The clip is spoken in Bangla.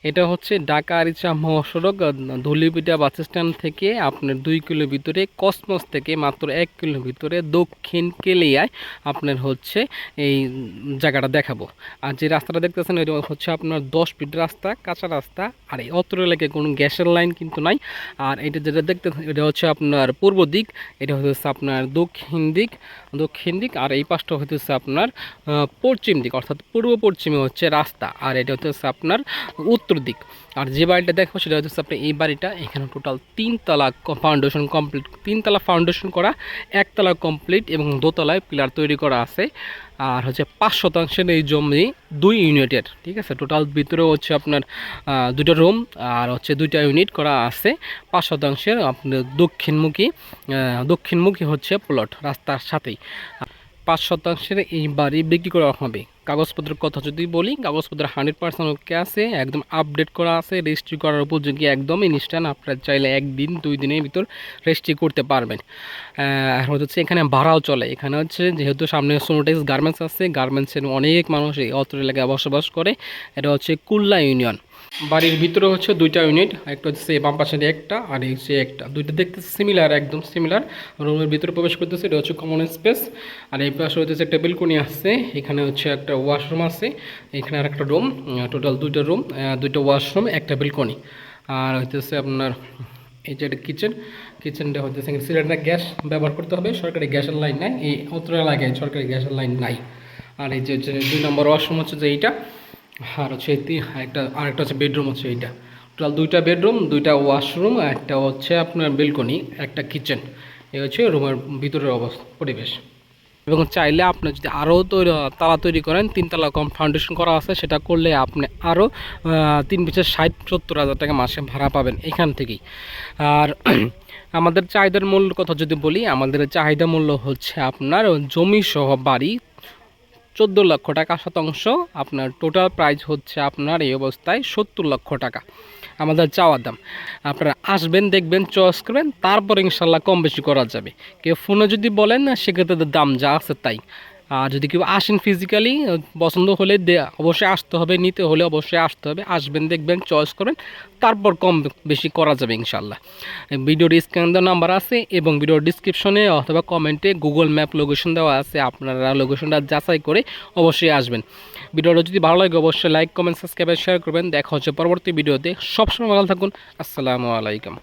এটা হচ্ছে ঢাকা আরিচা মহাসড়ক ধুলিপিটা বাস স্ট্যান্ড থেকে আপনার 2 কিলো ভিতরে, কসমস থেকে মাত্র 1 কিলো ভিতরে দক্ষিণ কেলিয়ায় আপনার হচ্ছে এই জায়গাটা দেখাবো। আর যে রাস্তাটা দেখতেছেন এটা হচ্ছে আপনার 10 ফিট রাস্তা, কাঁচা রাস্তা। আর এই অত্র এলাকায় কোনো গ্যাসের লাইন কিন্তু নাই। আর এটা যেটা দেখতেছেন এটা হচ্ছে আপনার পূর্ব দিক, এটা হচ্ছে আপনার দক্ষিণ দিক। আর এই পাশটা হচ্ছে আপনার পশ্চিম দিক, অর্থাৎ পূর্ব পশ্চিমে হচ্ছে রাস্তা। আর এটা হচ্ছে আপনার উত্তর দিক। আর যে বাড়িটা দেখো সেটা হচ্ছে আপনি এই বাড়িটা, এখানে টোটাল 3 তলা ফাউন্ডেশন কমপ্লিট, 3 তলা ফাউন্ডেশন করা, 1 তলা কমপ্লিট এবং দোতলায় পিলার তৈরি করা আছে। আর হচ্ছে 5 শতাংশের এই জমি 2 ইউনিটের, ঠিক আছে। টোটাল ভিতরে হচ্ছে আপনার 2টা রুম আর হচ্ছে 2টা ইউনিট করা আছে। 5 শতাংশের আপনার দক্ষিণমুখী হচ্ছে প্লট রাস্তার সাথেই। 5 শতাংশের এই বাড়ি বিক্রি করা হবে। কাগজপত্রের কথা যদি বলি, কাগজপত্র 100% ওকে আছে, একদম আপডেট করা আছে, রেজিস্ট্রি করার উপযোগী, একদম ইনস্ট্যান্ট। আপনারা চাইলে 1 দিন 2 দিনের ভিতর রেজিস্ট্রি করতে পারবেন। আর হচ্ছে এখানে ভাড়াও চলে। এখানে হচ্ছে যেহেতু সামনে সোনোটেক্স গার্মেন্টস আছে, গার্মেন্টসের অনেক মানুষ এই অত্র এলাকায় বসবাস করে। এটা হচ্ছে কুল্লা ইউনিয়ন। বাড়ির ভিতরে হচ্ছে 2টা ইউনিট, একটা হচ্ছে বাম পাশে একটা আর এই হচ্ছে একটা, দুইটা দেখতে সিমিলার, একদম সিমিলার। রুমের ভিতরে প্রবেশ করতেছে, এটা হচ্ছে কমন স্পেস। আর এই পাশে হচ্ছে একটা বেলকনি আছে, এখানে হচ্ছে একটা ওয়াশরুম আছে, এখানে আর একটা রুম। টোটাল 2টা রুম, 2টা ওয়াশরুম, একটা বেলকনি। আর হইতেছে আপনার এই যে একটা কিচেনটা হইতেছে সিলিন্ডার গ্যাস ব্যবহার করতে হবে, সরকারি গ্যাসের লাইন নাই এই অত্র এলাকায়, সরকারি গ্যাসের লাইন নাই। আর এই যে 2 নম্বর ওয়াশরুম হচ্ছে যে এইটা। আর হচ্ছে আরেকটা হচ্ছে বেডরুম হচ্ছে এইটা। টোটাল 2টা বেডরুম, 2টা ওয়াশরুম, একটা হচ্ছে আপনার বেলকনি, একটা কিচেন। এই হচ্ছে রুমের ভিতরের পরিবেশ। এবং চাইলে আপনি যদি আরও তালা তৈরি করেন, 3 তলা কম ফাউন্ডেশন করা আছে, সেটা করলে আপনি আরও 3 পিসের 60-70 হাজার টাকা মাসে ভাড়া পাবেন এখান থেকেই। আর আমাদের চাহিদার মূল্য কথা যদি বলি, আমাদের চাহিদা মূল্য হচ্ছে আপনার জমি সহ বাড়ি 14 লক্ষ টাকা শতাংশ। আপনার টোটাল প্রাইস হচ্ছে আপনার এই অবস্থায় 70 লক্ষ টাকা আমাদের চাওয়ার দাম। আপনারা আসবেন, দেখবেন, চয়েস করবেন, তারপরে ইনশাল্লাহ কম বেশি করা যাবে। কেউ ফোনে যদি বলেন সেক্ষেত্রে দাম যা আছে তাই। আর যদি কেউ আসেন ফিজিক্যালি, পছন্দ হলে অবশ্যই আসতে হবে, নিতে হলে অবশ্যই আসতে হবে। আসবেন, দেখবেন, চয়েস করবেন, তারপর কম বেশি করা যাবে ইনশাল্লাহ। ভিডিওর স্ক্যান দেওয়া নাম্বার আছে এবং ভিডিওর ডিসক্রিপশনে অথবা কমেন্টে গুগল ম্যাপ লোকেশন দেওয়া আছে, আপনারা লোকেশনটা যাচাই করে অবশ্যই আসবেন। ভিডিওটা যদি ভালো লাগে অবশ্যই লাইক, কমেন্ট, সাবস্ক্রাইব, শেয়ার করবেন। দেখা হচ্ছে পরবর্তী ভিডিওতে। সবসময় ভালো থাকুন। আসসালামু আলাইকুম।